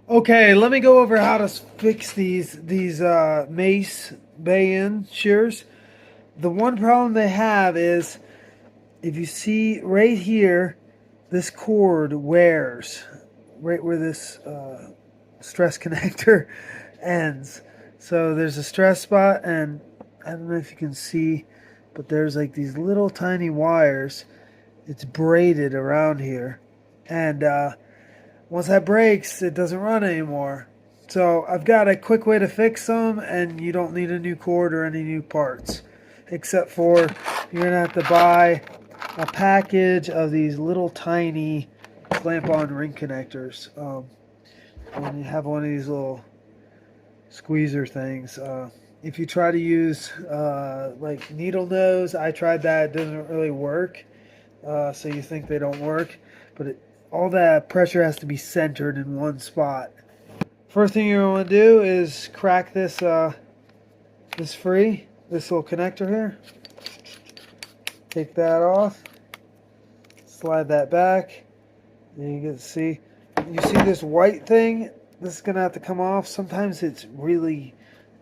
Okay, let me go over how to fix these Mace Beiyuan shears. The one problem they have is if you see right here, this cord wears right where this stress connector ends. So there's a stress spot, and I don't know if you can see, but there's like these little tiny wires. It's braided around here, and once that breaks, it doesn't run anymore. So I've got a quick way to fix them, and you don't need a new cord or any new parts, except for you're gonna have to buy a package of these little tiny clamp-on ring connectors. And you have one of these little squeezer things. If you try to use like needle nose, I tried that; it doesn't really work. So you think they don't work, but all that pressure has to be centered in one spot. First thing you want to do is crack this free, this little connector here. Take that off, slide that back, and you can see this white thing. This is gonna have to come off. Sometimes it's really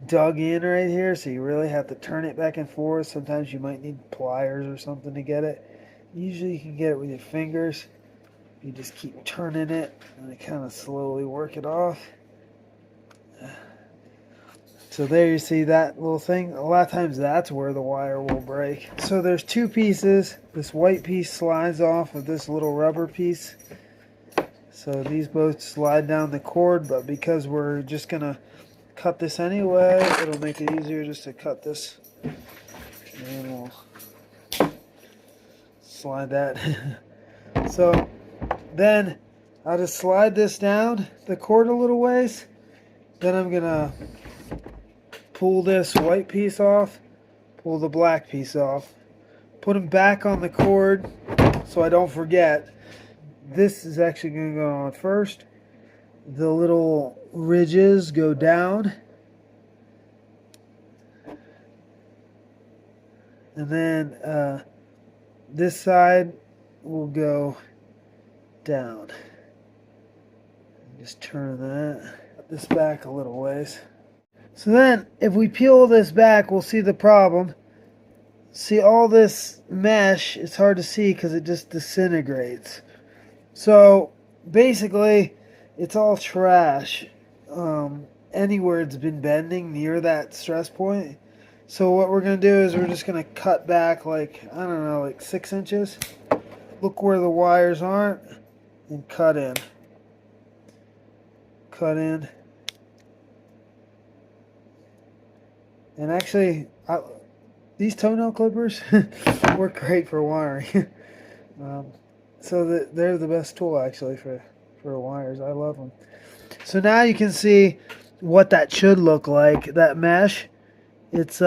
dug in right here, so you really have to turn it back and forth. Sometimes you might need pliers or something to get it. Usually you can get it with your fingers. You just keep turning it and kind of slowly work it off. So there you see that little thing. A lot of times that's where the wire will break. So there's two pieces. This white piece slides off of this little rubber piece. So these both slide down the cord, but because we're just gonna cut this anyway, it'll make it easier just to cut this. And we'll slide that. So then I'll just slide this down the cord a little ways. Then I'm gonna pull this white piece off, pull the black piece off, put them back on the cord so I don't forget. This is actually going to go on first. The little ridges go down, and then this side will go down. Just turn this back a little ways. So then, if we peel this back, we'll see the problem. See all this mesh, it's hard to see because it just disintegrates. So, basically, it's all trash. Anywhere it's been bending near that stress point. So what we're going to do is we're just going to cut back like, I don't know, like 6 inches. Look where the wires aren't and cut in. Cut in. And actually, these toenail clippers work great for wiring. So they're the best tool actually for wires. I love them. So now you can see what that should look like. That mesh, it's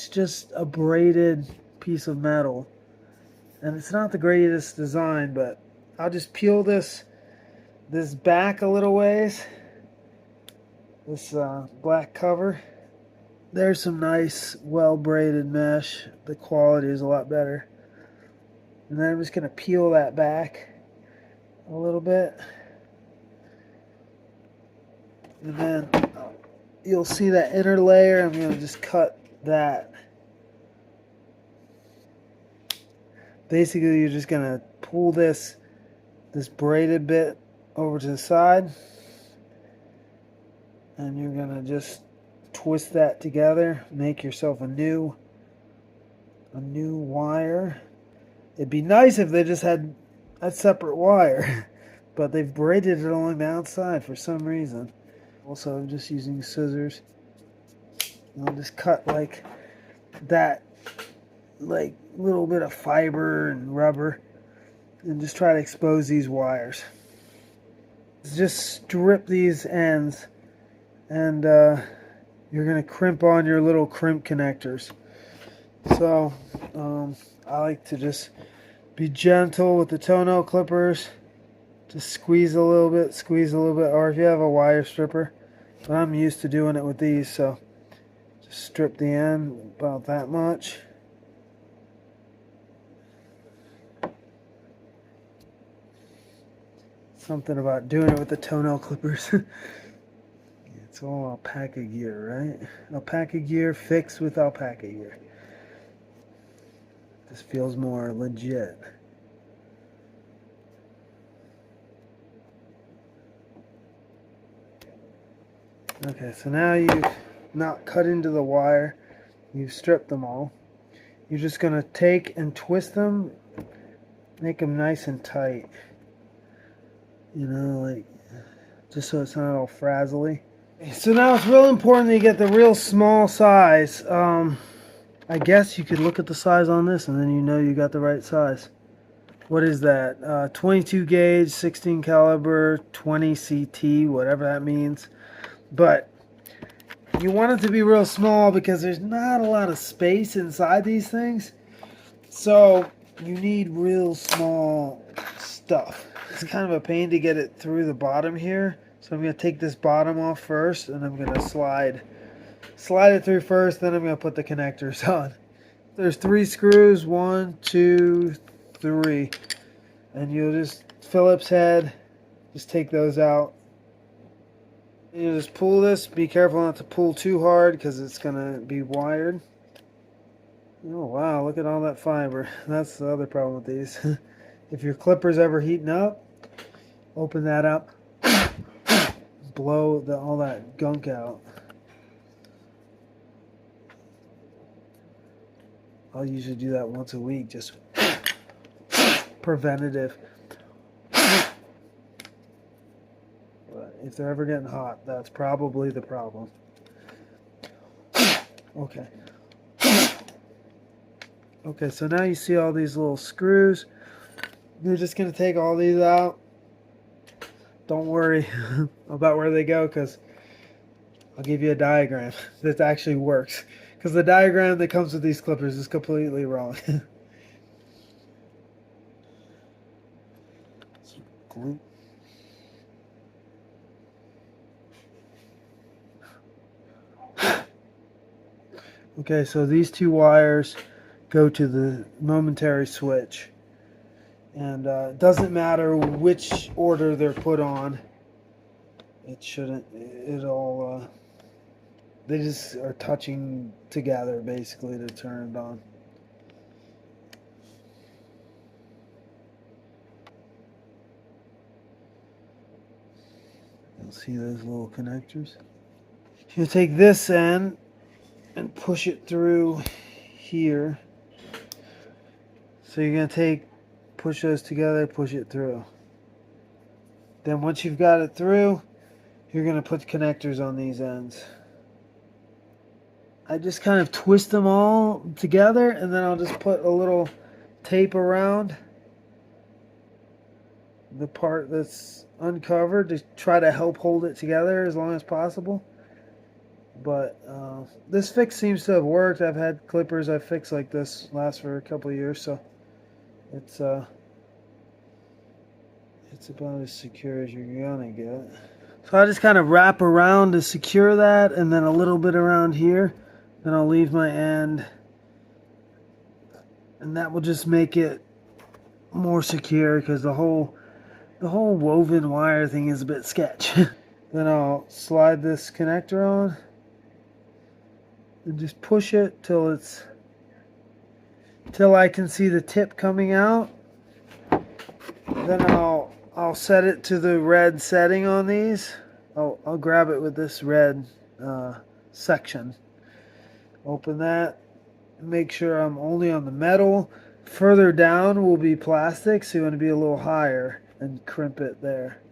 just a braided piece of metal, and it's not the greatest design. But I'll just peel this back a little ways. This black cover. There's some nice, well-braided mesh. The quality is a lot better. And then I'm just going to peel that back a little bit. And then you'll see that inner layer. I'm going to just cut that. Basically, you're just going to pull this braided bit over to the side. And you're going to just twist that together, make yourself a new wire. It'd be nice if they just had a separate wire, but they've braided it along the outside for some reason. Also, I'm just using scissors. I'll just cut like that, like little bit of fiber and rubber, and just try to expose these wires. Just strip these ends, and you're going to crimp on your little crimp connectors. So I like to just be gentle with the toenail clippers. Just squeeze a little bit, or if you have a wire stripper. But I'm used to doing it with these, so just strip the end about that much. Something about doing it with the toenail clippers. It's all alpaca gear, right? Alpaca gear fixed with alpaca gear. This feels more legit. Okay, so now you've not cut into the wire. You've stripped them all. You're just going to take and twist them, make them nice and tight. You know, like, just so it's not all frazzly. So now it's real important that you get the real small size. I guess you could look at the size on this and then you know you got the right size. What is that? 22 gauge, 16 caliber, 20 CT, whatever that means. But you want it to be real small because there's not a lot of space inside these things. So you need real small stuff. It's kind of a pain to get it through the bottom here. So I'm going to take this bottom off first and I'm going to slide it through first, then I'm going to put the connectors on. There's 3 screws, 1, 2, 3. And you'll just, Phillips head, just take those out. You just pull this. Be careful not to pull too hard because it's going to be wired. Oh wow, look at all that fiber. That's the other problem with these. If your clipper's ever heating up, open that up. Blow all that gunk out. I'll usually do that once a week, just preventative. But if they're ever getting hot, that's probably the problem. Okay. Okay, so now you see all these little screws. You're just going to take all these out. Don't worry about where they go because I'll give you a diagram that actually works. Because the diagram that comes with these clippers is completely wrong. Glue. Okay, so these 2 wires go to the momentary switch. And it doesn't matter which order they're put on. It shouldn't, they just are touching together basically to turn it on. You'll see those little connectors. You take this end and push it through here. So you're going to push those together, push it through. Then once you've got it through, you're going to put connectors on these ends. I just kind of twist them all together and then I'll just put a little tape around the part that's uncovered to try to help hold it together as long as possible. But this fix seems to have worked. I've had clippers I've fixed like this last for a couple of years, so it's about as secure as you're gonna get. So I just kind of wrap around to secure that, and then a little bit around here. Then I'll leave my end, and that will just make it more secure because the whole woven wire thing is a bit sketch. Then I'll slide this connector on and just push it till I can see the tip coming out. Then I'll set it to the red setting on these. I'll grab it with this red section. Open that. Make sure I'm only on the metal. Further down will be plastic, so you want to be a little higher and crimp it there.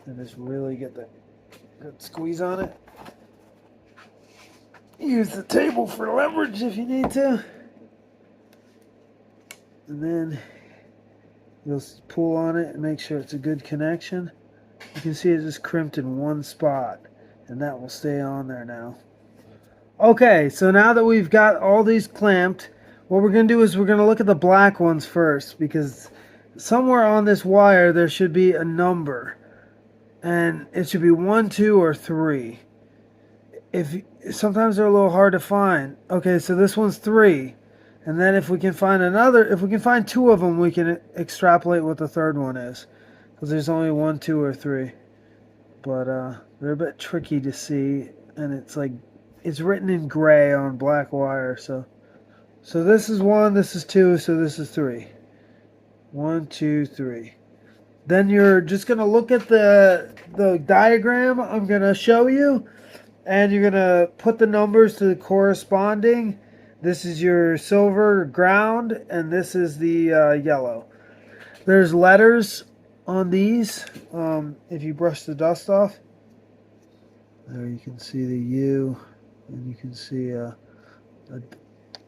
And just really get the good squeeze on it. Use the table for leverage if you need to. And then you'll pull on it and make sure it's a good connection. You can see it just crimped in one spot, and that will stay on there now. Okay, so now that we've got all these clamped, what we're going to do is we're going to look at the black ones first, because somewhere on this wire there should be a number, and it should be 1, 2, or 3. Sometimes they're a little hard to find. Okay, so this one's 3. And then if we can find two of them, we can extrapolate what the third one is. Because there's only 1, 2, or 3. But they're a bit tricky to see. And it's written in gray on black wire. So this is 1, this is 2, so this is 3. 1, 2, 3. Then you're just going to look at the diagram I'm going to show you. And you're going to put the numbers to the corresponding. This is your silver ground, and this is the yellow. There's letters on these. If you brush the dust off, there you can see the U, and you can see a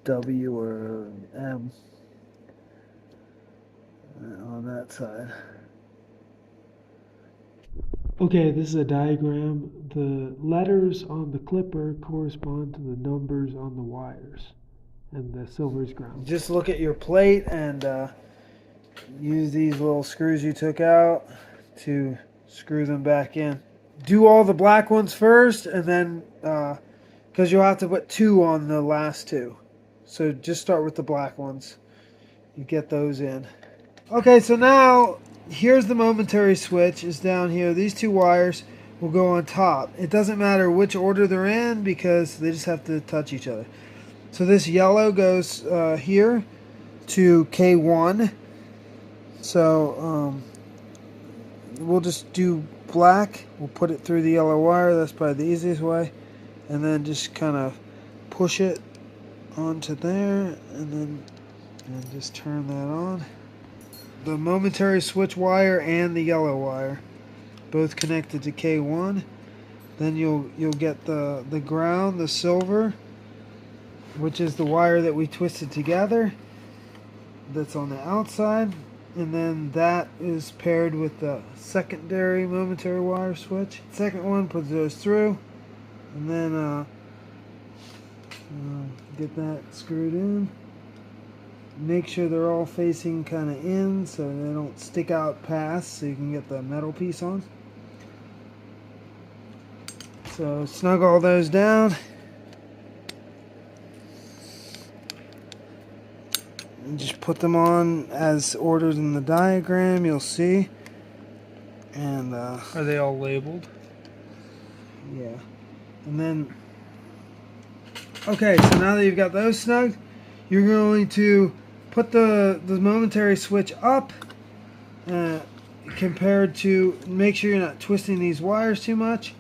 W or an M on that side. Okay, this is a diagram. The letters on the clipper correspond to the numbers on the wires, and the silver is ground. Just look at your plate and use these little screws you took out to screw them back in. Do all the black ones first, and then because you'll have to put 2 on the last 2. So just start with the black ones. You get those in. Okay, so now here's the momentary switch is down here. These 2 wires will go on top. It doesn't matter which order they're in because they just have to touch each other. So this yellow goes here to K1. So we'll just do black. We'll put it through the yellow wire. That's probably the easiest way. And then just kind of push it onto there, and just turn that on. The momentary switch wire and the yellow wire, both connected to K1. Then you'll get the ground, the silver, which is the wire that we twisted together. That's on the outside, and then that is paired with the secondary momentary wire switch. Second one, put those through, and then get that screwed in. Make sure they're all facing kind of in so they don't stick out past, so you can get the metal piece on. So snug all those down. And just put them on as ordered in the diagram, you'll see. And are they all labeled? Yeah. And then, okay, so now that you've got those snug, you're going to put the momentary switch up, compared to, make sure you're not twisting these wires too much.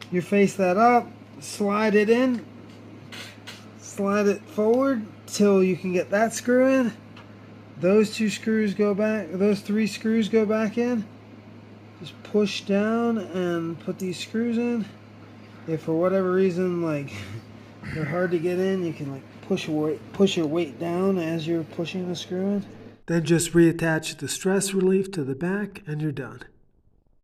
You face that up, slide it in, slide it forward till you can get that screw in. Those 2 screws go back, those 3 screws go back in. Just push down and put these screws in. If for whatever reason, like, they're hard to get in, you can push your weight down as you're pushing the screw in. Then just reattach the stress relief to the back and you're done.